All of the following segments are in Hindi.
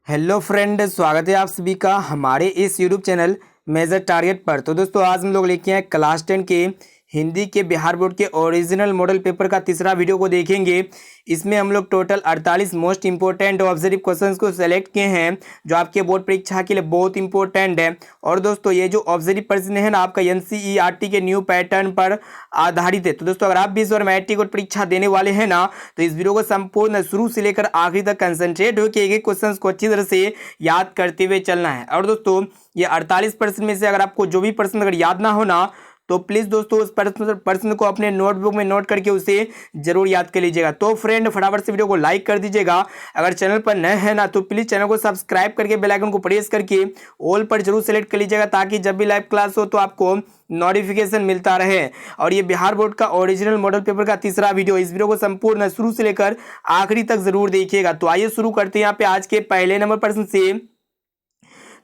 हेलो फ्रेंड, स्वागत है आप सभी का हमारे इस यूट्यूब चैनल मेजर टारगेट पर। तो दोस्तों आज हम लोग लेके आए क्लास 10 के हिंदी के बिहार बोर्ड के ओरिजिनल मॉडल पेपर का तीसरा वीडियो को देखेंगे। इसमें हम लोग total 48 most important observe questions को सेलेक्ट किए हैं जो आपके बोर्ड परीक्षा के लिए बहुत इंपॉर्टेंट है। और दोस्तों ये जो ऑब्जर्व प्रश्न है ना आपका एनसीईआरटी के न्यू पैटर्न पर आधारित है। तो दोस्तों अगर आप भी इस बार मैट्रिक और परीक्षा देने वाले हैं ना तो इस वीडियो को संपूर्ण शुरू से लेकर आखिरी तक कंसंट्रेट होकर एक क्वेश्चन को अच्छी तरह से याद करते हुए चलना है। और दोस्तों ये 48% में से अगर आपको जो भी प्रश्न अगर याद ना हो ना तो प्लीज दोस्तों उस प्रश्न को अपने नोटबुक में नोट करके उसे जरूर याद कर लीजिएगा। तो फ्रेंड फटाफट से वीडियो को लाइक कर दीजिएगा। अगर चैनल पर नए हैं ना तो प्लीज चैनल को सब्सक्राइब करके बेल आइकन को प्रेस करके ऑल पर जरूर सेलेक्ट कर लीजिएगा ताकि जब भी लाइव क्लास हो तो आपको नोटिफिकेशन मिलता रहे। और ये बिहार बोर्ड का ओरिजिनल मॉडल पेपर का तीसरा वीडियो, इस वीडियो को संपूर्ण शुरू से लेकर आखिरी तक जरूर देखिएगा। तो आइए शुरू करते हैं यहाँ पे आज के पहले नंबर प्रश्न से।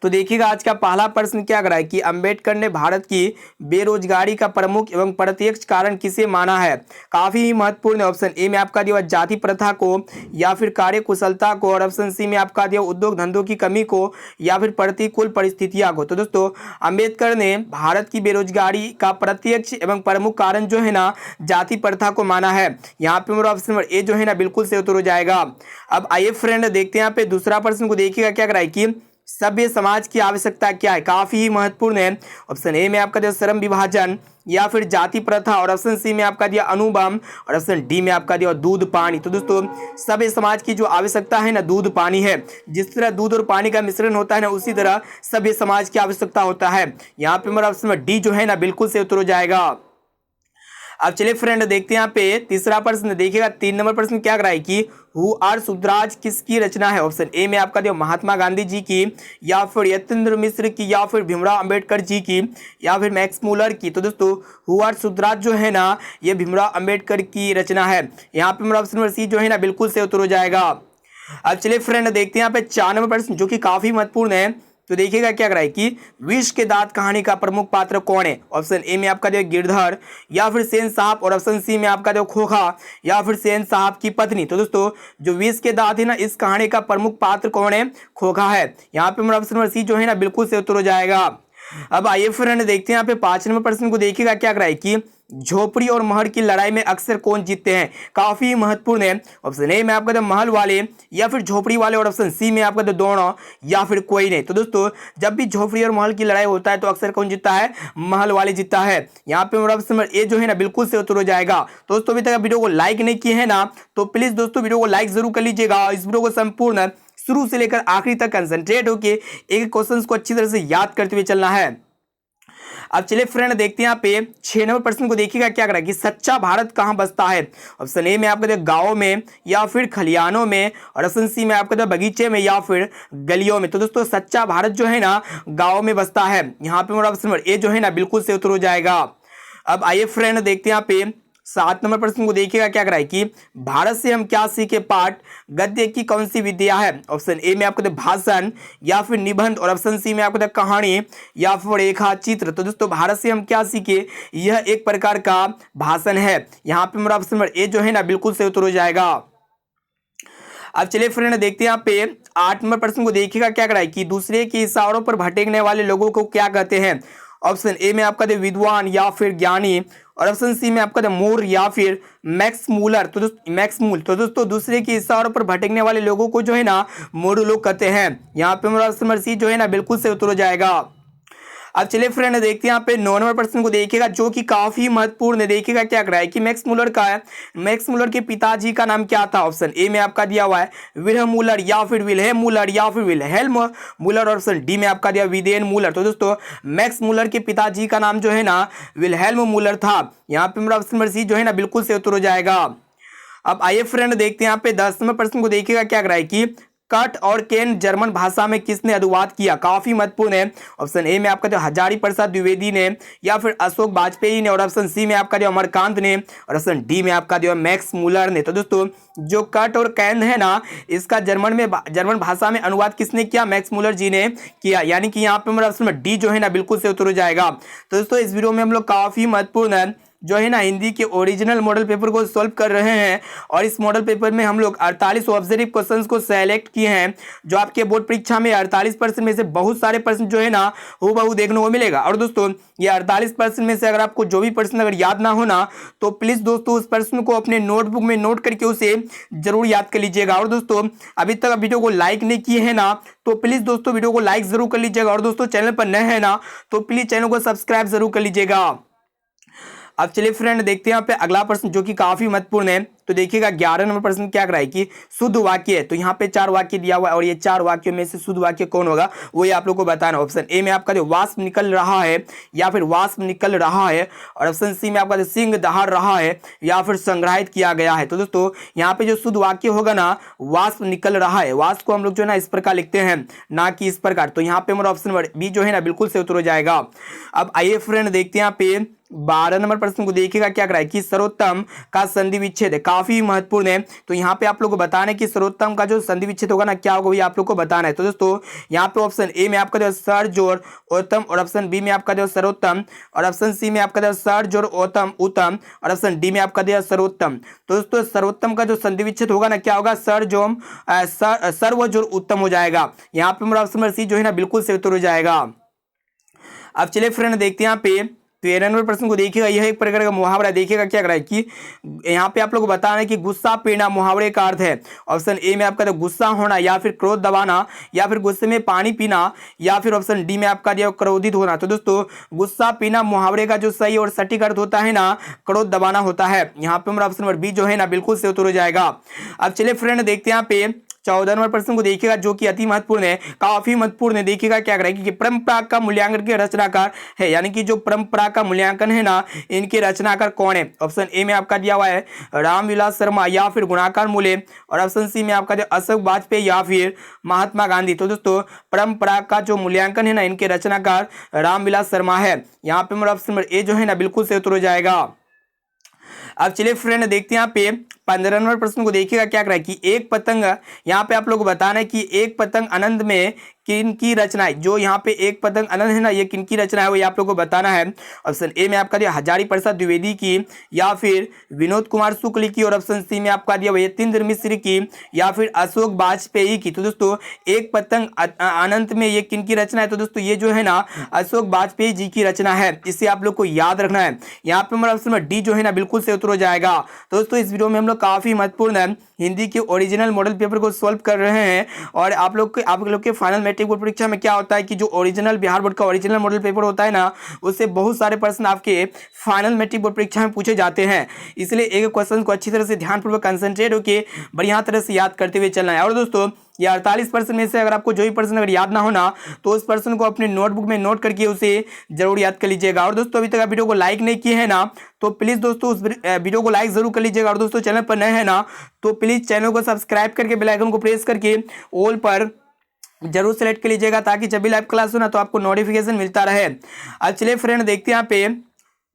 तो देखिएगा आज का पहला प्रश्न क्या कर रहा है कि अंबेडकर ने भारत की बेरोजगारी का प्रमुख एवं प्रत्यक्ष कारण किसे माना है। काफी ही महत्वपूर्ण ऑप्शन ए में आपका दिया जाति प्रथा को, या फिर कार्य कुशलता को, और ऑप्शन सी में आपका दिया उद्योग धंधों की कमी को, या फिर प्रतिकूल परिस्थितियां को। तो दोस्तों अंबेडकर ने भारत की बेरोजगारी का प्रत्यक्ष एवं प्रमुख कारण जो है ना जाति प्रथा को माना है। यहाँ पे मेरा ऑप्शन नंबर ए जो है ना बिल्कुल से उत्तर हो जाएगा। अब आइए फ्रेंड देखते हैं यहाँ पे दूसरा प्रश्न को देखिएगा क्या कराए कि सभ्य समाज की आवश्यकता क्या है। काफी ही महत्वपूर्ण है। ऑप्शन ए में आपका दिया श्रम विभाजन, या फिर जाति प्रथा, और ऑप्शन सी में आपका दिया अणुबम, और ऑप्शन डी में आपका दिया दूध पानी। तो दोस्तों सभ्य समाज की जो आवश्यकता है ना दूध पानी है। जिस तरह दूध और पानी का मिश्रण होता है ना उसी तरह सभ्य समाज की आवश्यकता होता है। यहाँ पे मेरा ऑप्शन डी जो है ना बिल्कुल से उत्तर हो जाएगा। अब चलिए फ्रेंड देखते हैं यहाँ पे तीसरा प्रश्न देखिएगा। 3 नंबर प्रश्न क्या कराए कि हु आर सुधराज किसकी रचना है। ऑप्शन ए में आपका दिया महात्मा गांधी जी की, या फिर यतीन्द्र मिश्र की, या फिर भीमराव अंबेडकर जी की, या फिर मैक्स मूलर की। तो दोस्तों हु आर सुधराज जो है ना ये भीमराव अंबेडकर की रचना है। यहाँ पे मेरा ऑप्शन नंबर सी जो है ना बिल्कुल से उत्तर हो जाएगा। अब चलिए फ्रेंड देखते हैं यहाँ पे 4 नंबर प्रश्न जो कि काफी महत्वपूर्ण है। तो देखिएगा क्या कराए कि विष के दांत कहानी का प्रमुख पात्र कौन है। ऑप्शन ए में आपका दिया गिरधर, या फिर सेन साहब, और ऑप्शन सी में आपका दिया खोखा, या फिर सेन साहब की पत्नी। तो दोस्तों जो विष के दांत है ना इस कहानी का प्रमुख पात्र कौन है, खोखा है। यहाँ पे मेरा ऑप्शन नंबर सी जो है ना बिल्कुल से उत्तर हो जाएगा। अब आइए फ्रेंड देखते हैं यहाँ पे 5 नंबर प्रश्न को देखिएगा क्या कराए कि झोपड़ी और महल की लड़ाई में अक्सर कौन जीतते हैं। काफी महत्वपूर्ण है। ऑप्शन ए में आपका तो महल वाले, या फिर झोपड़ी वाले, और ऑप्शन सी में आपका तो दोनों, या फिर कोई नहीं। तो दोस्तों जब भी झोपड़ी और महल की लड़ाई होता है तो अक्सर कौन जीतता है, महल वाले जीतता है। यहाँ पे मेरा ऑप्शन नंबर ए जो है ना बिल्कुल से उत्तर हो जाएगा। तो दोस्तों अभी तक वीडियो को लाइक नहीं किए हैं ना तो प्लीज दोस्तों वीडियो को लाइक जरूर कर लीजिएगा। इस वीडियो को संपूर्ण शुरू से लेकर आखिरी तक कंसंट्रेट होकर एक क्वेश्चन को अच्छी तरह से याद करते हुए चलना है। अब चलिए फ्रेंड देखते हैं यहाँ पे 6 नंबर प्रश्न को देखिएगा क्या करा कि सच्चा भारत कहाँ बसता है। ऑप्शन ए में आपका गाँव में, या फिर खलिहानों में, और ऑप्शन सी में आपका बगीचे में, या फिर गलियों में। तो दोस्तों सच्चा भारत जो है ना गाँव में बसता है। यहाँ पे मेरा ऑप्शन नंबर ए जो है ना बिल्कुल से उत्तर हो जाएगा। अब आइए फ्रेंड देखते हैं यहाँ पे 7 नंबर प्रश्न को देखिएगा क्या कराए कि भारत से हम क्या सीखे पाठ गद्य की कौन सी विद्या है। ऑप्शन ए में आपको भाषण, या फिर निबंध, और ऑप्शन सी में आपको कहानी, या फिर रेखा चित्र। तो दोस्तों भारत से हम क्या सीखे यह एक प्रकार का भाषण है। यहाँ पे मेरा ऑप्शन नंबर ए जो है ना बिल्कुल से उत्तर हो जाएगा। अब चलिए फ्रेंड देखते हैं यहाँ पे 8 नंबर प्रश्न को देखिएगा क्या कराए कि दूसरे के इशारों पर भटकने वाले लोगों को क्या कहते हैं। ऑप्शन ए में आपका विद्वान, या फिर ज्ञानी, और ऑप्शन सी में आपका मूर, या फिर मैक्स मूलर। तो दोस्तों मैक्स मूल। तो दोस्तों दूसरे के इशारों पर भटकने वाले लोगों को जो है ना मूढ़ लोग कहते हैं। यहाँ पे मेरा ऑप्शन नंबर सी जो है ना बिल्कुल से उत्तर हो जाएगा। अब चलिए फ्रेंड देखते हैं यहाँ पे 9 नंबर प्रश्न को देखिएगा जो कि काफी महत्वपूर्ण है। देखिएगा क्या कर रहा है कि मैक्स मूलर का है, मैक्स मूलर के पिताजी का नाम क्या था। ऑप्शन ए में आपका दिया हुआ है विल्हेम मूलर, या फिर विल्हेम मूलर, या फिर विल्हेल्म मूलर, और ऑप्शन डी में आपका दिया विदेन मूलर। तो दोस्तों मैक्स मूलर के पिताजी का नाम जो है ना विल्हेल्म मूलर था। यहाँ पे मेरा ऑप्शन नंबर सी जो है ना बिल्कुल से उत्तर हो जाएगा। अब आइए फ्रेंड देखते हैं यहाँ पे 10 नंबर प्रश्न को देखिएगा क्या कर रहा है कि कट और केन जर्मन भाषा में किसने अनुवाद किया। काफी महत्वपूर्ण है। ऑप्शन ए में आपका जो हजारी प्रसाद द्विवेदी ने, या फिर अशोक वाजपेयी ने, और ऑप्शन सी में आपका जो अमरकांत ने, और ऑप्शन डी में आपका जो मैक्स मूलर ने। तो दोस्तों जो कट और कैन है ना इसका जर्मन भाषा में अनुवाद किसने किया, मैक्स मूलर जी ने किया। यानी कि यहाँ पे मेरा ऑप्शन डी जो है ना बिल्कुल से उत्तर हो जाएगा। तो दोस्तों इस वीडियो में हम लोग काफी महत्वपूर्ण जो है ना हिंदी के ओरिजिनल मॉडल पेपर को सॉल्व कर रहे हैं। और इस मॉडल पेपर में हम लोग 48 ऑब्जर्व क्वेश्चंस को सेलेक्ट किए हैं, जो आपके बोर्ड परीक्षा में 48% में से बहुत सारे प्रश्न जो है ना हूबहू देखने को मिलेगा। और दोस्तों ये 48% में से अगर आपको जो भी प्रश्न अगर याद ना होना तो प्लीज दोस्तों उस प्रश्न को अपने नोटबुक में नोट करके उसे जरूर याद कर लीजिएगा। और दोस्तों अभी तक वीडियो को लाइक नहीं किए हैं ना तो प्लीज दोस्तों वीडियो को लाइक जरूर कर लीजिएगा। और दोस्तों चैनल पर नए हैं ना तो प्लीज चैनल को सब्सक्राइब जरूर कर लीजिएगा। अब चलिए फ्रेंड देखते हैं यहाँ पे अगला प्रश्न जो कि काफी महत्वपूर्ण है। तो देखिएगा 11 नंबर प्रश्न क्या कराए कि शुद्ध वाक्य है। तो यहाँ पे 4 वाक्य दिया हुआ है और ये 4 वाक्यों में से शुद्ध वाक्य कौन होगा वो ये आप लोग को बताना। ऑप्शन ए में आपका जो वाष्प निकल रहा है या फिर वाष्प निकल रहा है, और ऑप्शन सी में आपका जो सिंह दहाड़ रहा है या फिर संग्रहित किया गया है। तो दोस्तों यहाँ पे जो शुद्ध वाक्य होगा ना वाष्प निकल रहा है, वाष्प को हम लोग जो है ना इस प्रकार लिखते हैं ना कि इस प्रकार। तो यहाँ पे हमारा ऑप्शन नंबर बी जो है ना बिल्कुल से उत्तर हो जाएगा। अब आइए फ्रेंड देखते हैं यहाँ पे 12 नंबर प्रश्न को देखिएगा क्या कराए कि सर्वोत्तम का संधि विच्छेद है, काफी महत्वपूर्ण है। तो यहाँ पे आप लोग को बताना है कि सर्वोत्तम का जो संधि विच्छेद होगा ना क्या होगा ये आप लोग को बताना है। तो दोस्तों यहाँ पे ऑप्शन ए में आपका जो सर जोड़ उत्तम, और ऑप्शन बी में आपका जो सर्वोत्तम, और ऑप्शन सी में आपका जो सर जोड़ उत्तम उत्तम, और ऑप्शन डी में आपका जो सर्वोत्तम। तो दोस्तों सर्वोत्तम का जो संधि विच्छेद होगा ना क्या होगा सर्व जोड़ उत्तम हो जाएगा। यहाँ पे हमारा ऑप्शन नंबर सी जो है ना बिल्कुल से उत्तर हो जाएगा। अब चलिए फ्रेंड देखते हैं यहाँ पे 13 नंबर प्रश्न को देखिएगा, यह एक प्रकार का मुहावरा। देखिएगा क्या कराए कि यहाँ पे आप लोग को बताना है कि गुस्सा पीना मुहावरे का अर्थ है। ऑप्शन ए में आपका तो गुस्सा होना या फिर क्रोध दबाना या फिर गुस्से में पानी पीना या फिर ऑप्शन डी में आपका दिया क्रोधित होना। तो दोस्तों गुस्सा पीना मुहावरे का जो सही और सटीक अर्थ होता है ना क्रोध दबाना होता है। यहाँ पे हमारा ऑप्शन नंबर बी जो है ना बिल्कुल से उत्तर हो जाएगा। अब चलिए फ्रेंड देखते हैं यहाँ पे 14 नंबर प्रश्न को देखिएगा जो कि अति महत्वपूर्ण है, काफी महत्वपूर्ण है। देखिएगा क्या करेगी कि परंपरा का मूल्यांकन के रचनाकार है, यानी कि जो परंपरा का मूल्यांकन है ना इनके रचनाकार कौन है। ऑप्शन ए में आपका दिया हुआ है रामविलास शर्मा या फिर गुणाकर मूले, और ऑप्शन सी में आपका दिया अशोक वाजपेयी या फिर महात्मा गांधी। तो दोस्तों परंपरा का जो मूल्यांकन है ना इनके रचनाकार रामविलास शर्मा है। यहाँ पे हमारा ऑप्शन नंबर ए जो है ना बिल्कुल से उत्तर हो जाएगा। अब चलिए फ्रेंड देखते हैं यहाँ पे 15 नंबर प्रश्न को देखिएगा क्या कराए कि एक पतंग, यहाँ पे आप लोग को बताना है कि एक पतंग आनंद में किनकी रचना है। जो यहाँ पे एक पतंग आनंद है ना ये किनकी रचना है वो ये आप लोग को बताना है। ऑप्शन ए में आपका दिया हजारी प्रसाद द्विवेदी की या फिर विनोद कुमार शुक्ल की, और ऑप्शन सी में आपका दिया यतीन्द्र मिश्र की या फिर अशोक वाजपेयी की। तो दोस्तों एक पतंग आनंद में ये किनकी रचना है। तो दोस्तों ये जो है ना अशोक वाजपेयी जी की रचना है, इसे आप लोग को याद रखना है। यहाँ पे हमारा ऑप्शन नंबर डी जो है ना बिल्कुल से उत्तर हो जाएगा। तो दोस्तों इस वीडियो में हम लोग काफी महत्वपूर्ण है हिंदी के ओरिजिनल मॉडल पेपर को सॉल्व कर रहे हैं। और आप लोग के फाइनल मैट्रिक बोर्ड परीक्षा में क्या होता है कि जो ओरिजिनल बिहार बोर्ड का ओरिजिनल मॉडल पेपर होता है ना उससे बहुत सारे प्रश्न आपके फाइनल मैट्रिक बोर्ड परीक्षा में पूछे जाते हैं। इसलिए एक क्वेश्चन को अच्छी तरह से ध्यानपूर्वक कंसंट्रेट होकर बढ़िया तरह से याद करते हुए चलना है। और दोस्तों ये 48% में से अगर आपको जो भी प्रश्न अगर याद ना होना तो उस प्रश्न को अपने नोटबुक में नोट करके उसे जरूर याद कर लीजिएगा। और दोस्तों अभी तक आप वीडियो को लाइक नहीं किए हैं ना तो प्लीज दोस्तों उस वीडियो को लाइक जरूर कर लीजिएगा। और दोस्तों चैनल पर नए हैं ना तो प्लीज चैनल को सब्सक्राइब करके बेल आइकन को प्रेस करके ऑल पर जरूर सेलेक्ट कर लीजिएगा ताकि जब भी लाइव क्लास हो ना तो आपको नोटिफिकेशन मिलता रहे। अब चलिए फ्रेंड देखते हैं यहाँ पे,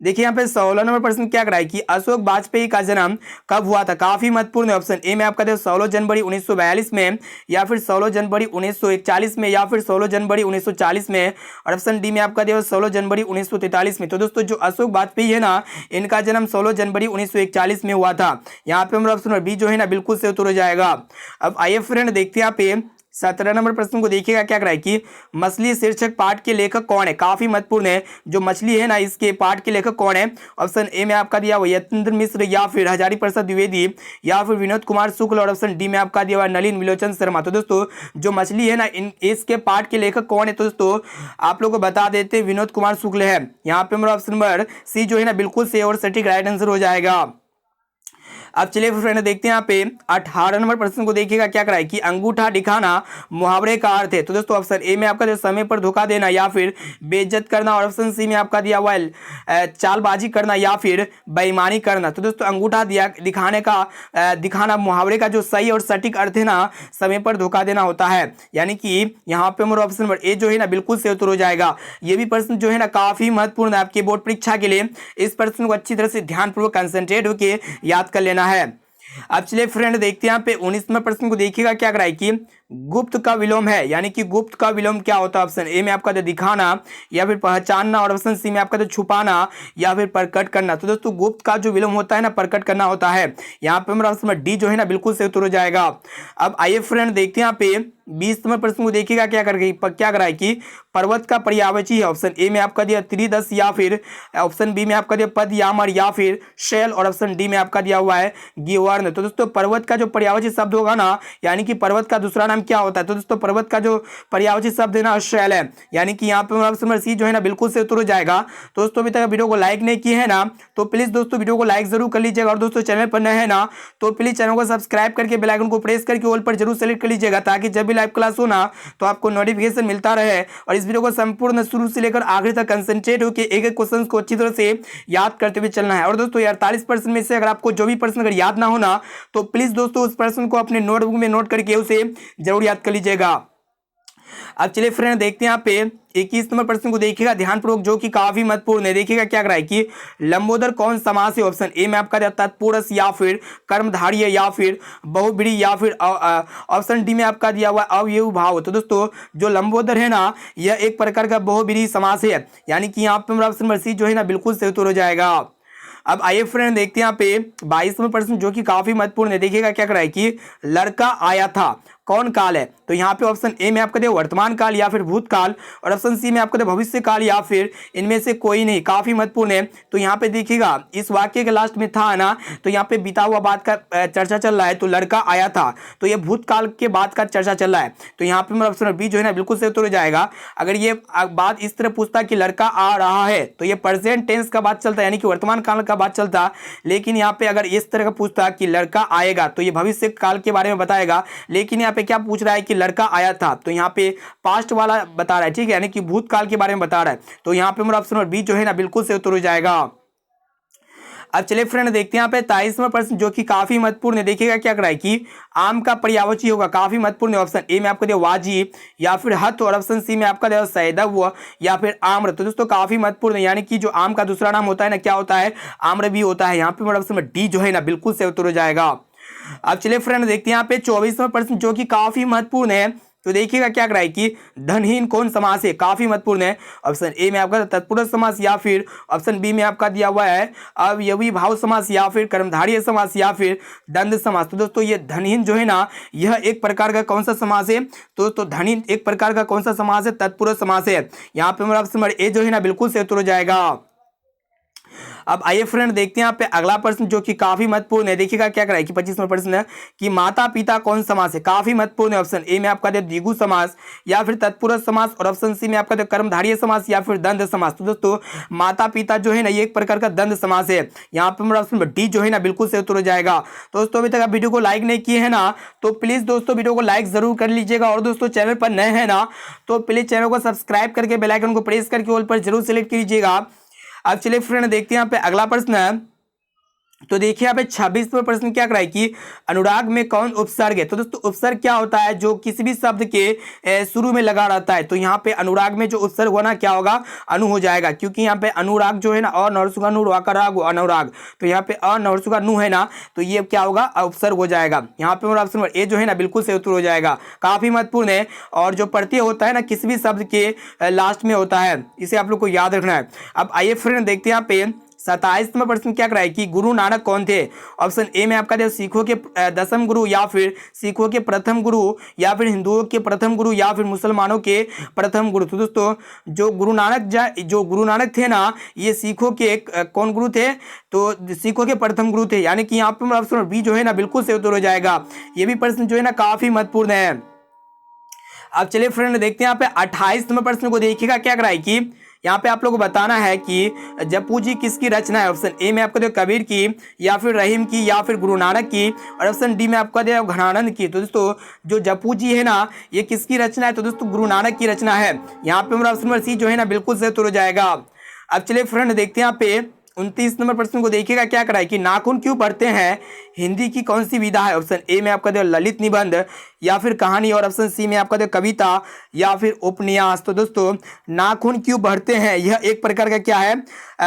देखिए यहाँ पे 16 नंबर प्रश्न क्या कराए कि अशोक वाजपेयी का जन्म कब हुआ था, काफी महत्वपूर्ण है। ऑप्शन ए में आपका दे 16 जनवरी 1942 में या फिर 16 जनवरी 1941 में या फिर 16 जनवरी 1940 में, और ऑप्शन डी में आपका दे 16 जनवरी 1943 में। तो दोस्तों जो अशोक वाजपेयी है ना इनका जन्म 16 जनवरी 1941 में हुआ था। यहाँ पे हमारा ऑप्शन नंबर बी जो है ना बिल्कुल से उत्तर हो जाएगा। अब आइए फ्रेंड देखते हैं यहाँ पे 17 नंबर प्रश्न को देखिएगा क्या कराए कि मछली शीर्षक पाठ के लेखक कौन है, काफी महत्वपूर्ण है। जो मछली है ना इसके पाठ के लेखक कौन है। ऑप्शन ए में आपका दिया हुआ यतीन्द्र मिश्र या फिर हजारी प्रसाद द्विवेदी या फिर विनोद कुमार शुक्ल, और ऑप्शन डी में आपका दिया हुआ नलिन विलोचन शर्मा। तो दोस्तों जो मछली है ना इसके पाठ के लेखक कौन है तो दोस्तों आप लोग को बता देते विनोद कुमार शुक्ल है। यहाँ पे हमारा ऑप्शन नंबर सी जो है ना बिल्कुल से और सटीक राइट आंसर हो जाएगा। अब चलिए फ्रेंड देखते हैं यहाँ पे 18 नंबर प्रश्न को देखिएगा क्या कराए कि अंगूठा दिखाना मुहावरे का अर्थ है। तो दोस्तों ऑप्शन ए में आपका जो समय पर धोखा देना या फिर बेइज्जत करना, और ऑप्शन सी में आपका दिया हुआ चालबाजी करना या फिर बेईमानी करना। तो दोस्तों अंगूठा दिखाना मुहावरे का जो सही और सटीक अर्थ है ना समय पर धोखा देना होता है, यानी कि यहाँ पे हमारा ऑप्शन नंबर ए जो है ना बिल्कुल से उत्तर हो जाएगा। ये भी प्रश्न जो है ना काफी महत्वपूर्ण है आपके बोर्ड परीक्षा के लिए। इस प्रश्न को अच्छी तरह से ध्यानपूर्वक कंसंट्रेट होकर याद कर लेना है। अब चलिए फ्रेंड देखते हैं यहाँ पे 19 नंबर प्रश्न को देखिएगा क्या कराए कि गुप्त का विलोम है, यानी कि गुप्त का विलोम क्या होता है? ऑप्शन ए में आपका दिखाना, या फिर पहचानना, और ऑप्शन सी में आपका छुपाना, या फिर प्रकट करना। तो दोस्तों गुप्त का जो विलोम होता है ना, प्रकट करना होता है। यहाँ पे हमारा ऑप्शन डी जो है ना बिल्कुल सही उत्तर हो जाएगा। अब आइए फ्रेंड देखते हैं यहाँ पे 20 नंबर प्रश्न को देखिएगा क्या करा है कि पर्वत का पर्यायवाची है। ऑप्शन ए में आपका दिया त्रिदश, या फिर ऑप्शन बी में आपका दिया पदयामर, या फिर शैल, और ऑप्शन डी में आपका दिया हुआ है गिवर्ण। तो दोस्तों पर्वत का जो पर्यायवाची शब्द होगा ना, यानी कि पर्वत का दूसरा नाम क्या होता है? तो दोस्तों पर्वत का जो पर्यायवाची शब्द है ना शैल है, यानी कि यहाँ पे ऑप्शन सी जो है ना बिल्कुल से उत्तर हो जाएगा। तो दोस्तों अभी तक वीडियो को लाइक नहीं किए है ना, तो प्लीज दोस्तों वीडियो को लाइक जरूर कर लीजिएगा, और दोस्तों चैनल पर नए है ना तो प्लीज चैनल को सब्सक्राइब करके बेल आइकन को प्रेस करके ऑल पर जरूर सेलेक्ट कर लीजिएगा, ताकि जब भी लाइव क्लास हो ना तो आपको नोटिफिकेशन मिलता रहे। और इस वीडियो को संपूर्ण शुरू से लेकर आखिर तक कंसंट्रेट होकर एक एक क्वेश्चन को अच्छी तरह से याद करते हुए चलना है। और दोस्तों 48% में से अगर आपको जो भी प्रश्न अगर याद ना होना तो प्लीज दोस्तों उस प्रश्न को अपने नोटबुक में नोट करके उसे जरूर याद कर लीजिएगा। अब चलिए फ्रेंड देखते हैं यहाँ पे 21 नंबर प्रश्न को देखिएगा ध्यानपूर्वक, जो कि काफी महत्वपूर्ण है। देखिएगा क्या करा है कि लंबोदर कौन समास है? ऑप्शन ए में आपका तत्पुरुष, या फिर कर्मधारय, या फिर बहुब्रीहि, या फिर ऑप्शन डी में आपका दिया हुआ अवयवी भाव। तो दोस्तों जो लंबोदर है ना यह एक प्रकार का बहुब्रीहि समास है, यानी कि यहाँ पे ऑप्शन नंबर सी जो है ना बिल्कुल सही उत्तर हो जाएगा। अब आइए फ्रेंड देखते हैं यहाँ पे 22वां प्रश्न, जो कि काफी महत्वपूर्ण है। देखिएगा क्या करा है कि लड़का आया था कौन काल है? तो यहाँ पे ऑप्शन ए में आपका दे वर्तमान काल, या फिर भूतकाल, और ऑप्शन सी में आपका दे भविष्य काल, या फिर इनमें से कोई नहीं। काफी महत्वपूर्ण है। तो यहाँ पे देखिएगा इस वाक्य के लास्ट में था ना, तो यहाँ पे बीता हुआ बात का चर्चा चल रहा है, तो लड़का आया था, तो ये भूतकाल के बाद का चर्चा चल रहा है। तो यहाँ पे ऑप्शन बी जो है ना बिल्कुल सही उत्तर हो जाएगा। अगर ये बात इस तरह पूछता कि लड़का आ रहा है, तो ये प्रेजेंट टेंस का बात चलता है, यानी कि वर्तमान काल का बात चलता। लेकिन यहाँ पे अगर इस तरह का पूछता कि लड़का आएगा, तो ये भविष्य काल के बारे में बताएगा। लेकिन यहाँ पे क्या पूछ रहा है कि लड़का आया था, तो यहाँ पे पास्ट वाला बता रहा है, ठीक है, यानी कि भूतकाल के बारे में बता रहा है। तो यहाँ पे मेरा ऑप्शन नंबर बी जो है ना बिल्कुल सही उत्तर हो जाएगा। अब चलिए फ्रेंड देखते हैं यहाँ पे 23वां प्रश्न, जो कि काफी महत्वपूर्ण है। देखिएगा क्या करा है कि आम का पर्यायवाची होगा, काफी महत्वपूर्ण है। ऑप्शन ए में आपको दिया वाजी, या फिर हथ, और ऑप्शन सी में आपका दिया सैदव, या फिर आम्र। तो दोस्तों काफी महत्वपूर्ण है, यानी कि जो आम का दूसरा नाम होता है ना क्या होता है? आम्र भी होता है। यहाँ पे ऑप्शन डी जो है ना बिल्कुल सही उत्तर हो जाएगा। अब चलिए फ्रेंड देखते हैं यहाँ पे 24वां प्रश्न, जो कि काफी महत्वपूर्ण है। तो देखिएगा क्या करा है कि धनहीन कौन समास है? काफी महत्वपूर्ण है। ऑप्शन ए में आपका तत्पुरुष समास, या फिर ऑप्शन बी में आपका दिया हुआ है अवयवी भाव समास, या फिर कर्मधारय समास, या फिर द्वंद्व समास। तो दोस्तों ये धनहीन जो है ना यह एक प्रकार का कौन सा समास है? तो धनहीन एक प्रकार का कौन सा समास है? तत्पुरुष समास है। यहाँ पे हमारा ऑप्शन नंबर ए जो है ना बिल्कुल सही उत्तर हो जाएगा। अब आइए फ्रेंड देखते हैं यहाँ पे अगला प्रश्न, जो कि काफी महत्वपूर्ण है। देखिएगा क्या करा है कि 25वां प्रश्न है कि माता पिता कौन समास है? काफी महत्वपूर्ण है। ऑप्शन ए में आपका दे द्विगु समास, या फिर तत्पुरुष समास, और ऑप्शन सी में आपका दे कर्मधारय समास, या फिर द्वंद्व समास। तो दोस्तों माता पिता जो है ना ये एक प्रकार का द्वंद्व समास है। यहाँ पे हमारा ऑप्शन डी जो है ना बिल्कुल सही उत्तर हो जाएगा। तो दोस्तों अभी तक आप वीडियो को लाइक नहीं किए है ना, तो प्लीज दोस्तों वीडियो को लाइक जरूर कर लीजिएगा, और दोस्तों चैनल पर नए हैं ना तो प्लीज चैनल को सब्सक्राइब करके बेल आइकन को प्रेस करके ऑल पर जरूर सेलेक्ट कीजिएगा। अब चलिए फ्रेंड देखते हैं यहाँ पे अगला प्रश्न है। तो देखिए यहाँ पे 26वां प्रश्न क्या कराए कि अनुराग में कौन उपसर्ग है? तो दोस्तों उपसर्ग क्या होता है? जो किसी भी शब्द के शुरू में लगा रहता है। तो यहाँ पे अनुराग में जो उपसर्ग होना क्या होगा? अनु हो जाएगा, क्योंकि यहाँ पे अनुराग जो है ना अनौरसुगा नु राग अनुराग, तो यहाँ पे अनौरसुगा नु है ना, तो ये क्या होगा? उपसर्ग हो जाएगा। यहाँ पे ऑप्शन नंबर ए जो है ना बिल्कुल सही उत्तर हो जाएगा। काफी महत्वपूर्ण है, और जो प्रत्यय होता है ना किसी भी शब्द के लास्ट में होता है, इसे आप लोग को याद रखना है। अब आइए फ्रेंड देखते हैं यहाँ पे 27वां प्रश्न क्या कराए कि गुरु नानक कौन थे? ऑप्शन ए में आपका सिखों के दसम गुरु, या फिर सिखों के प्रथम गुरु, या फिर हिंदुओं के प्रथम गुरु, या फिर मुसलमानों के प्रथम गुरु। तो दोस्तों जो गुरु नानक थे ना ये सिखों के कौन गुरु थे? तो सिखों के प्रथम गुरु थे, यानी कि यहाँ पे ऑप्शन बी जो है ना बिल्कुल सही उत्तर हो जाएगा। ये भी प्रश्न जो है ना काफी महत्वपूर्ण है। अब चलिए फ्रेंड देखते हैं यहाँ पे 28वें प्रश्न को। देखिएगा क्या कराए कि यहाँ पे आप लोगों को बताना है कि जप्पू जी किसकी रचना है? ऑप्शन ए में आपको दे कबीर की, या फिर रहीम की, या फिर गुरु नानक की, और ऑप्शन डी में आपका दे घनानंद की। तो दोस्तों जो जप्पू जी है ना ये किसकी रचना है? तो दोस्तों गुरु नानक की रचना है। यहाँ पे हमारा ऑप्शन नंबर सी जो है ना बिल्कुल सही उत्तर हो जाएगा। अब चलिए फ्रेंड देखते हैं यहाँ पे 29 नंबर प्रश्न को। देखिएगा क्या कराए कि नाखून क्यों पढ़ते हैं? हिंदी की कौन सी विधा है? ऑप्शन ए में आपका दे ललित निबंध, या फिर कहानी, और ऑप्शन सी में आपका दे कविता, या फिर उपन्यास। तो दोस्तों नाखून क्यों पढ़ते हैं यह एक प्रकार का क्या है?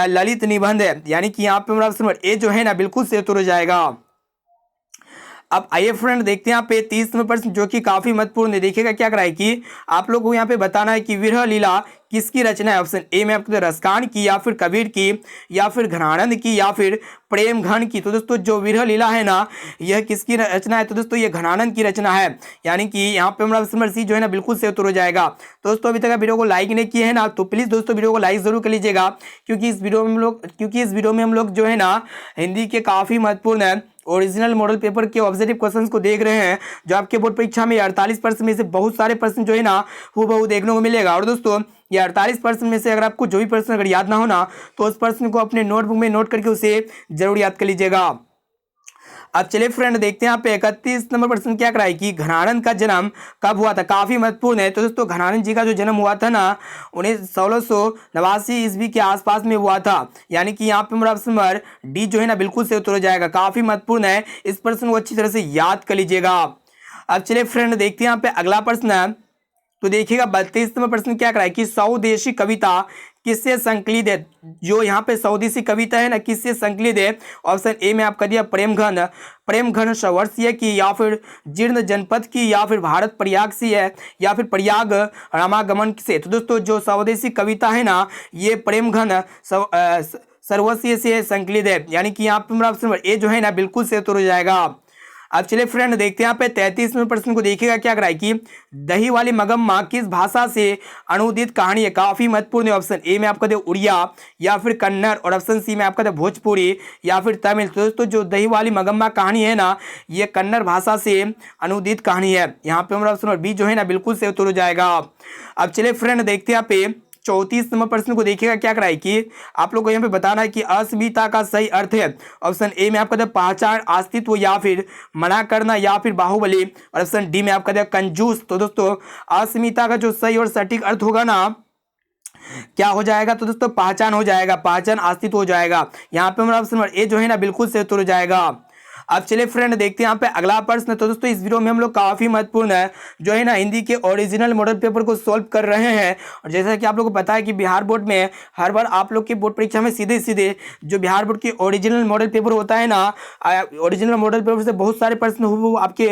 ललित निबंध है, यानी कि यहाँ पे हमारा ऑप्शन नंबर ए जो है ना बिल्कुल सही उत्तर हो जाएगा। अब आइए फ्रेंड देखते हैं यहाँ पे 30 नंबर प्रश्न जो कि काफी महत्वपूर्ण है। देखिएगा क्या कराए कि आप लोग को यहाँ पे बताना है कि विरह लीला किसकी रचना है। ऑप्शन ए में आपको रसकान की, या फिर कबीर की, या फिर घनानंद की, या फिर प्रेम घन की। तो दोस्तों जो विरह लीला है ना, यह किसकी रचना है? तो दोस्तों ये घनानंद की रचना है, यानी कि यहाँ पे हमारा ऑप्शन नंबर सी जो है ना बिल्कुल से उत्तर हो जाएगा। दोस्तों अभी तक आप वीडियो को लाइक नहीं किए हैं ना, तो प्लीज दोस्तों वीडियो को लाइक जरूर कर लीजिएगा, क्योंकि इस वीडियो में हम लोग जो है ना हिंदी के काफी महत्वपूर्ण है ओरिजिनल मॉडल पेपर के ऑब्जेक्टिव क्वेश्चंस को देख रहे हैं, जो आपके बोर्ड परीक्षा में 48% में से बहुत सारे प्रश्न जो है ना हूबहू देखने को मिलेगा। और दोस्तों ये 48% में से अगर आपको जो भी प्रश्न अगर याद ना हो ना, तो उस प्रश्न को अपने नोटबुक में नोट करके उसे जरूर याद कर लीजिएगा। अब चलिए फ्रेंड देखते हैं यहाँ पे 31 नंबर प्रश्न क्या कराए कि घनानंद का जन्म कब हुआ था। काफी महत्वपूर्ण है। तो दोस्तों घनानंद जी का जो जन्म हुआ था ना, उन्हें 1689 ईस्वी के आसपास में हुआ था, यानी कि यहाँ पे हमारा ऑप्शन नंबर डी जो है ना बिल्कुल से उत्तर हो जाएगा। काफी महत्वपूर्ण है, इस प्रश्न को अच्छी तरह से याद कर लीजिएगा। अब चलिए फ्रेंड देखते हैं यहाँ पे अगला प्रश्न है। तो देखिएगा 32 नंबर प्रश्न क्या कराए कि स्वदेशी कविता किससे संकलित है। जो यहाँ पे स्वदेशी कविता है ना किससे संकलित है। ऑप्शन ए में आपका दिया प्रेम घन सवर्षीय की, या फिर जीर्ण जनपद की, या फिर भारत प्रयाग से है, या फिर प्रयाग रामागमन से। तो दोस्तों जो स्वदेशी कविता है ना, ये प्रेम घन सर्वस्वीय से संकलित है, यानी कि यहाँ पे ऑप्शन नंबर ए जो है ना बिल्कुल से उत्तर हो जाएगा। अब चलिए फ्रेंड देखते हैं यहाँ पे 33वें प्रश्न को। देखिएगा क्या कराए कि दही वाली मगम्मा किस भाषा से अनुदित कहानी है। काफी महत्वपूर्ण है। ऑप्शन ए में आपका दे उड़िया, या फिर कन्नड़, और ऑप्शन सी में आपका दे भोजपुरी, या फिर तमिल। तो दोस्तों जो दही वाली मगम्मा कहानी है ना, ये कन्नड़ भाषा से अनुदित कहानी है। यहाँ पे हमारा ऑप्शन बी जो है ना बिल्कुल से उत्तर हो जाएगा। अब चलिए फ्रेंड देखते हैं यहाँ पे 34 नंबर प्रश्न को। देखिएगा क्या कराए कि आप लोग को यहाँ पे बताना है कि अस्मिता का सही अर्थ है। ऑप्शन ए में आपका पहचान, अस्तित्व, या फिर मना करना, या फिर बाहुबली, और ऑप्शन डी में आपका कंजूस। तो दोस्तों अस्मिता का जो सही और सटीक अर्थ होगा ना, क्या हो जाएगा? तो दोस्तों पहचान हो जाएगा, पहचान अस्तित्व हो जाएगा। यहाँ पे हमारा ऑप्शन नंबर ए जो है ना बिल्कुल से उत्तर हो जाएगा। अब चलिए फ्रेंड देखते हैं यहाँ पे अगला प्रश्न। तो दोस्तों इस वीडियो में हम लोग काफी महत्वपूर्ण है जो है ना हिंदी के ओरिजिनल मॉडल पेपर को सॉल्व कर रहे हैं। और जैसा कि आप लोगों को पता है कि बिहार बोर्ड में हर बार आप लोग की बोर्ड परीक्षा में सीधे सीधे जो बिहार बोर्ड की ओरिजिनल मॉडल पेपर होता है ना, ओरिजिनल मॉडल पेपर से बहुत सारे प्रश्न वो आपके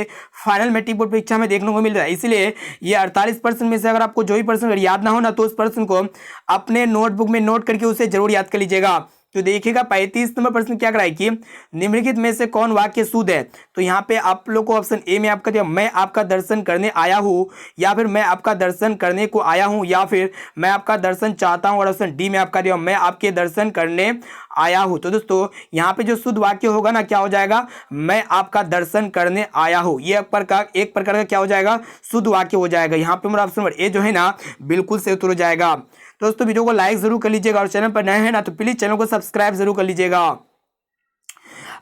फाइनल मैट्रिक बोर्ड परीक्षा में देखने को मिल रहा है। इसलिए ये 48% में से अगर आपको जो भी प्रश्न अगर याद ना हो ना, तो उस प्रश्न को अपने नोटबुक में नोट करके उसे जरूर याद कर लीजिएगा। तो देखिएगा 35 नंबर प्रश्न क्या कराए कि निम्नलिखित में से कौन वाक्य शुद्ध है। तो यहाँ पे आप लोग को ऑप्शन ए में आपका दिया मैं आपका दर्शन करने आया हूँ, या फिर मैं आपका दर्शन करने को आया हूँ, या फिर मैं आपका दर्शन चाहता हूँ, और ऑप्शन डी में आपका दिया मैं आपके दर्शन करने आया हूँ। तो दोस्तों यहाँ पे जो शुद्ध वाक्य होगा ना, क्या हो जाएगा? मैं आपका दर्शन करने आया हूँ। ये एक प्रकार का क्या हो जाएगा? शुद्ध वाक्य हो जाएगा। यहाँ पे मेरा ऑप्शन नंबर ए जो है ना बिल्कुल से उत्तर हो जाएगा। दोस्तों वीडियो को लाइक जरूर कर लीजिएगा, और चैनल पर नए हैं ना तो प्लीज चैनल को सब्सक्राइब जरूर कर लीजिएगा।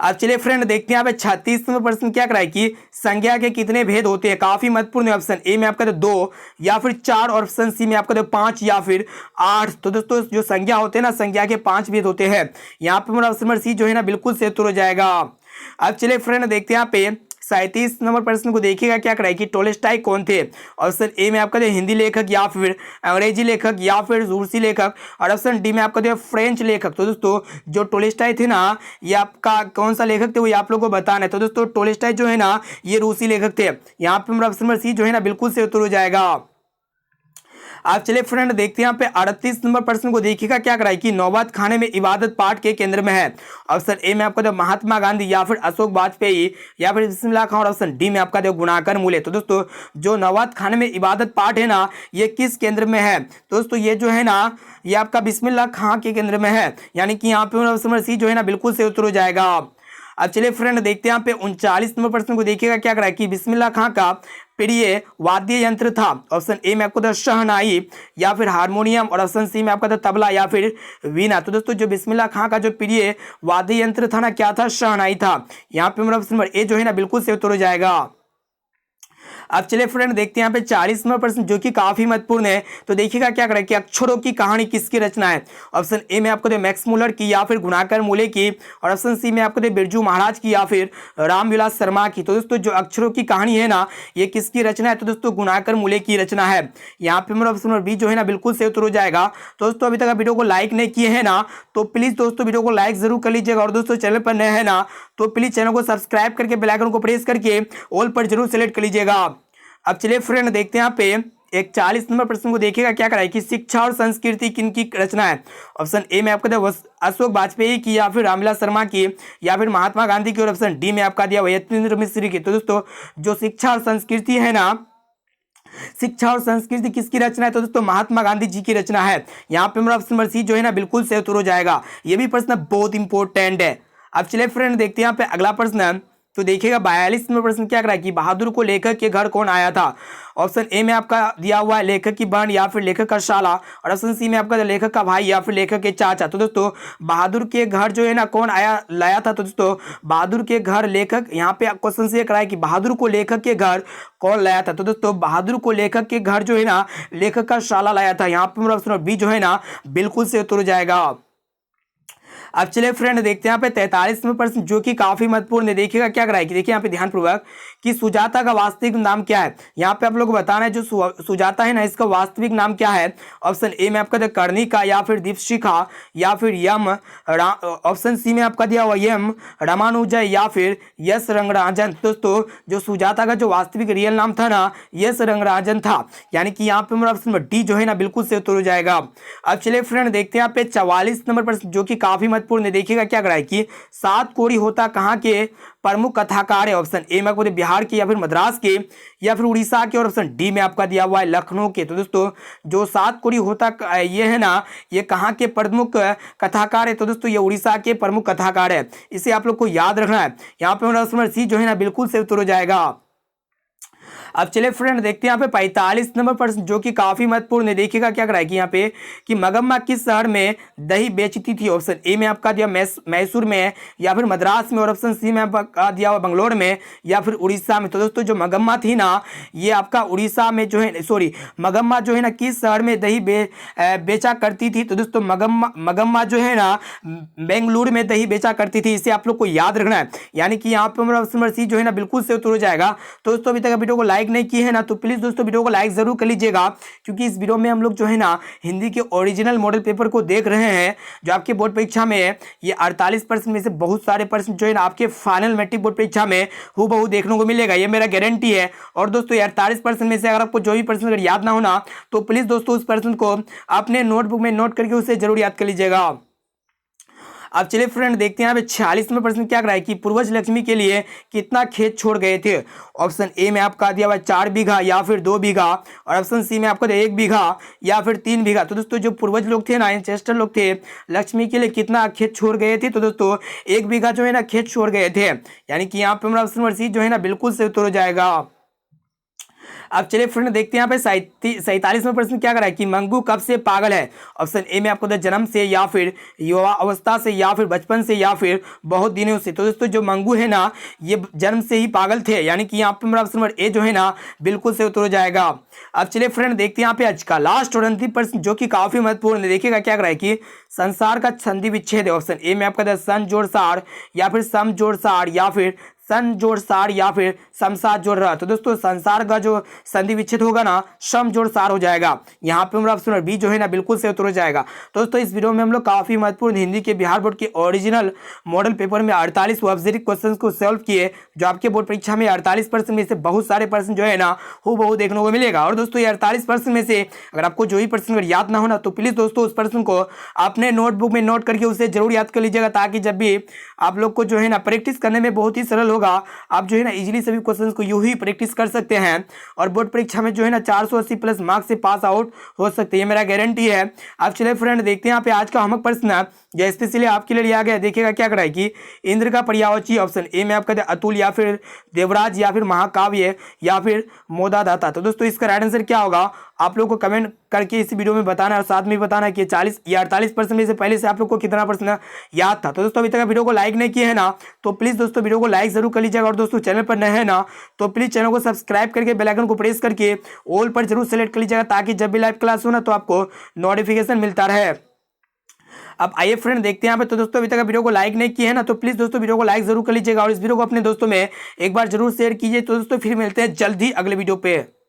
अब चलिए फ्रेंड देखते हैं यहाँ पे 36 नंबर प्रश्न क्या कराए कि संज्ञा के कितने भेद होते हैं। काफी महत्वपूर्ण है। ऑप्शन ए में आपका 2, या फिर 4, और ऑप्शन सी में आपका 5, या फिर 8। तो दोस्तों जो संज्ञा होते हैं ना, संज्ञा के 5 भेद होते हैं। यहाँ पे मेरा ऑप्शन नंबर सी जो है ना बिल्कुल से उत्तर हो जाएगा। अब चलिए फ्रेंड देखते हैं यहाँ पे 37 नंबर प्रश्न को। देखिएगा क्या कराए कि टोल्स्टॉय कौन थे। ऑप्शन ए में आपका हिंदी लेखक, या फिर अंग्रेजी लेखक, या फिर रूसी लेखक, और ऑप्शन डी में आपका फ्रेंच लेखक। तो दोस्तों जो टोल्स्टॉय थे ना, ये आपका कौन सा लेखक थे वो आप लोगों को बताना है। तो दोस्तों टोल्स्टॉय जो है ना ये रूसी लेखक थे। यहाँ पे मेरा ऑप्शन नंबर सी जो है ना बिल्कुल से उत्तर हो जाएगा। आप चलिए फ्रेंड देखते हैं यहाँ पे 38 नंबर प्रश्न को। देखिएगा क्या कराए कि नौबत खाने में इबादत पाठ के केंद्र में है। ऑप्शन ए में आपका महात्मा गांधी, या फिर अशोक वाजपेयी, या फिर बिस्मिल्लाह खान, और ऑप्शन डी में आपका गुणाकर मूले। तो दोस्तों जो नौबत खाने में इबादत पाठ है ना, ये किस केंद्र में है? दोस्तों ये जो है ना ये आपका बिस्मिल्लाह खान के केंद्र में है, यानी कि यहाँ पे ऑप्शन नंबर सी जो है ना बिल्कुल से उत्तर हो जाएगा। अब चलिए फ्रेंड देखते हैं यहाँ पे 39 नंबर प्रश्न को। देखिएगा क्या कराए कि बिस्मिल्लाह खां का प्रिय वाद्य यंत्र था। ऑप्शन ए में आपको शहनाई, या फिर हारमोनियम, और ऑप्शन सी में आपका तबला, या फिर वीणा। तो दोस्तों जो बिस्मिल्लाह खां का जो प्रिय वाद्य यंत्र था ना, क्या था? शहनाई था। यहाँ पे मेरा ऑप्शन नंबर ए जो है ना बिल्कुल से उत्तर हो जाएगा। अब चलिए फ्रेंड देखते हैं यहाँ पे 40 नंबर प्रश्न जो कि काफी महत्वपूर्ण है। तो देखिएगा क्या करें कि अक्षरों की कहानी किसकी रचना है। ऑप्शन ए में आपको दे मैक्स मुलर की, या फिर गुणाकर मूले की, और ऑप्शन सी में आपको दे बिरजू महाराज की, या फिर रामविलास शर्मा की। तो दोस्तों जो अक्षरों की कहानी है ना, ये किसकी रचना है? तो दोस्तों गुणाकर मूले की रचना है। यहाँ पे मेरा ऑप्शन नंबर बी जो है ना बिल्कुल से उत्तर हो जाएगा। दोस्तों अभी तक आप वीडियो को लाइक नहीं किए हैं ना, तो प्लीज दोस्तों वीडियो को लाइक जरूर कर लीजिएगा, और दोस्तों चैनल पर नए हैं ना तो प्लीज चैनल को सब्सक्राइब करके बेल आइकन को प्रेस करके ऑल पर जरूर सेलेक्ट कर लीजिएगा। अब चलिए फ्रेंड देखते हैं यहाँ पे एक 40 नंबर प्रश्न को देखिएगा क्या कराए कि शिक्षा और संस्कृति किनकी रचना है। ऑप्शन ए में आपका दिया अशोक वाजपेयी की, या फिर रामविलास शर्मा की, या फिर महात्मा गांधी की, और ऑप्शन डी में आपका दिया यतीन्द्र मिश्र की। तो दोस्तों जो शिक्षा और संस्कृति है ना, शिक्षा और संस्कृति किसकी रचना है? तो दोस्तों महात्मा गांधी जी की रचना है। यहाँ पे हमारा ऑप्शन नंबर सी जो है ना बिल्कुल सही उत्तर हो जाएगा। ये भी प्रश्न बहुत इंपॉर्टेंट है। अब चलिए फ्रेंड देखते हैं यहाँ पे अगला प्रश्न। तो देखिएगा 42 नंबर प्रश्न क्या करा कि बहादुर को लेखक के घर कौन आया था। ऑप्शन ए में आपका दिया हुआ है लेखक की बहन, या फिर लेखक का साला, और ऑप्शन सी में आपका लेखक का भाई, या फिर लेखक के चाचा। तो दोस्तों बहादुर के घर जो है ना कौन लाया था? तो दोस्तों बहादुर के घर लेखक, यहाँ पे क्वेश्चन से कराया कि बहादुर को लेखक के घर कौन लाया था। तो दोस्तों बहादुर को लेखक के घर जो है ना लेखक का साला लाया था। यहाँ पे ऑप्शन बी जो है ना बिल्कुल से उत्तर हो जाएगा। अब चलिए फ्रेंड देखते हैं यहाँ पे 43 नंबर प्रश्न जो कि काफी महत्वपूर्ण है। देखिएगा क्या कराए कि देखिए यहाँ पे ध्यानपूर्वक कि सुजाता का वास्तविक नाम क्या है। यहाँ पे आप लोग को बताना है जो सुजाता है ना इसका वास्तविक नाम क्या है। ऑप्शन ए में आपका कर्णिका, या फिर दीपशिखा, या फिर यम, ऑप्शन सी में आपका दिया हुआ यम रामानुजय, या फिर यश रंगराजन। दोस्तों जो सुजाता का जो वास्तविक रियल नाम था ना यश रंगराजन था, यानी कि यहाँ पे हमारा ऑप्शन नंबर डी जो है ना बिल्कुल से उत्तर हो जाएगा। अब चलिए फ्रेंड देखते हैं यहाँ पे 44 नंबर प्रश्न जो कि काफी महत्वपूर्ण है। देखिएगा क्या कराए कि सात कोरी होता कहाँ के प्रमुख कथाकार है। ऑप्शन ए में आपको बिहार के, या फिर मद्रास के, या फिर उड़ीसा के, और ऑप्शन डी में आपका दिया हुआ है लखनऊ के। तो दोस्तों जो सात कोरी होता ये है ना ये कहाँ के प्रमुख कथाकार है? तो दोस्तों ये उड़ीसा के प्रमुख कथाकार है। इसे आप लोग को याद रखना है। यहाँ पे ऑप्शन नंबर सी जो है ना बिल्कुल से उत्तर हो जाएगा। अब चलिए फ्रेंड देखते हैं यहाँ पे 45 नंबर प्रश्न जो कि काफी महत्वपूर्ण है। देखिएगा क्या कराए कि यहाँ पे कि मगम्मा किस शहर में दही बेचती थी। ऑप्शन ए में आपका दिया मैसूर में, या फिर मद्रास में, और ऑप्शन सी में आपका दिया हुआ बंगलोर में, या फिर उड़ीसा में। तो दोस्तों जो मगम्मा थी ना ये आपका उड़ीसा में जो है मगम्मा जो है ना किस शहर में दही बेचा करती थी। तो दोस्तों मगम्मा जो है ना बेंगलुरु में दही बेचा करती थी। इसे आप लोग को याद रखना है। यानी कि यहाँ पे ऑप्शन नंबर सी जो है ना बिल्कुल से उत्तर हो जाएगा। तो दोस्तों अभी तक वीडियो को लाइक नहीं की है ना तो प्लीज दोस्तों वीडियो को लाइक जरूर कर लीजिएगा, क्योंकि इस वीडियो में हम लोग जो है ना हिंदी के ओरिजिनल मॉडल पेपर को देख रहे हैं जो आपके बोर्ड परीक्षा में है। ये 48% में से बहुत सारे प्रश्न जो है ना आपके फाइनल मैट्रिक बोर्ड परीक्षा में हूबहू देखने को मिलेगा, ये मेरा गारंटी है। और दोस्तों 48% में से अगर आपको जो भी प्रश्न अगर याद ना होना तो प्लीज दोस्तों उस प्रश्न को अपने नोटबुक में नोट करके उसे जरूर याद कर लीजिएगा। अब चलिए फ्रेंड देखते हैं यहाँ पे 46 में प्रश्न क्या कराए कि पूर्वज लक्ष्मी के लिए कितना खेत छोड़ गए थे। ऑप्शन ए में आपका दिया हुआ 4 बीघा, या फिर 2 बीघा, और ऑप्शन सी में आपका 1 बीघा, या फिर 3 बीघा। तो दोस्तों जो पूर्वज लोग थे ना एंसेस्टर लोग थे लक्ष्मी के लिए कितना खेत छोड़ गए थे। तो दोस्तों 1 बीघा जो है ना खेत छोड़ गए थे, यानी कि यहाँ पे हमारा ऑप्शन नंबर सी जो है ना बिल्कुल से उत्तर हो जाएगा। अब चलिए फ्रेंड देखते हैं यहाँ पे 47 में प्रश्न क्या करा है कि मंगू कब से पागल है। ऑप्शन ए में आपको जन्म से, या फिर युवा अवस्था से, या फिर बचपन से, या फिर बहुत दिनों से। तो दोस्तों जो मंगू है ना ये जन्म से ही पागल थे, यानी कि यहाँ पे मेरा ऑप्शन नंबर ए जो है ना बिल्कुल से उत्तर हो जाएगा। अब चलिए फ्रेंड देखते हैं यहाँ पे आज का लास्ट और अंतिम प्रश्न जो कि काफी महत्वपूर्ण है। देखिएगा क्या करा है कि संसार का संधि विच्छेद है। ऑप्शन ए में आपका सन जोड़ सार, या फिर सम जोड़ सार, या फिर सन जोड़ सार, या फिर समसार जोड़ रहा। तो दोस्तों संसार का जो संधि विच्छेद होगा ना सम जोड़ सार हो जाएगा। यहाँ पे हमारा ऑप्शन बी जो है ना बिल्कुल से उत्तर हो जाएगा। तो दोस्तों इस वीडियो में हम लोग काफी महत्वपूर्ण हिंदी के बिहार बोर्ड के ओरिजिनल मॉडल पेपर में 48 ऑब्जेक्टिव क्वेश्चन को सॉल्व किए, जो आपके बोर्ड परीक्षा में 48% में से बहुत सारे प्रश्न जो है ना हूबहू देखने को मिलेगा। और दोस्तों ये 48% में से अगर आपको जो भी प्रश्न अगर याद ना होना तो प्लीज दोस्तों उस प्रश्न को अपने नोटबुक में नोट करके उसे जरूर याद कर लीजिएगा, ताकि जब भी आप लोग को जो है ना प्रैक्टिस करने में बहुत ही सरल होगा। आप जो है ना इजीली सभी क्वेश्चंस को यूं ही प्रैक्टिस कर सकते हैं और बोर्ड परीक्षा में जो है ना 480 प्लस मार्क्स से पास आउट हो सकते हैं, ये मेरा गारंटी है। आप चलिए फ्रेंड देखते हैं यहाँ पे आज का होमवर्क प्रश्न जो स्पेशली आपके लिए लिया गया। देखिएगा क्या कराए कि इंद्र का पर्यायवाची ऑप्शन ए में आपका अतुल, या फिर देवराज, या फिर महाकाव्य, या फिर मोदादाता। तो दोस्तों इसका राइट आंसर क्या होगा आप लोग को कमेंट करके इस वीडियो में बताना है, और साथ में बताना कि 40 या 48% में से पहले से आप लोग को कितना प्रश्न याद था। तो दोस्तों अभी तक वीडियो को लाइक नहीं किए है ना तो प्लीज दोस्तों वीडियो को लाइक जरूर कर लीजिएगा, और दोस्तों चैनल पर नए हैं ना तो प्लीज चैनल को सब्सक्राइब करके बेल आइकन को प्रेस करके ऑल पर जरूर सेलेक्ट कर लीजिएगा, ताकि जब भी लाइव क्लास हो ना तो आपको नोटिफिकेशन मिलता रहे। अब आइए फ्रेंड देखते हैं यहाँ पे। तो दोस्तों अभी तक वीडियो को लाइक नहीं किए है ना तो प्लीज दोस्तों वीडियो को लाइक जरूर कर लीजिएगा, और इस वीडियो को अपने दोस्तों में एक बार जरूर शेयर कीजिए। तो दोस्तों फिर मिलते हैं जल्द ही अगले वीडियो पे।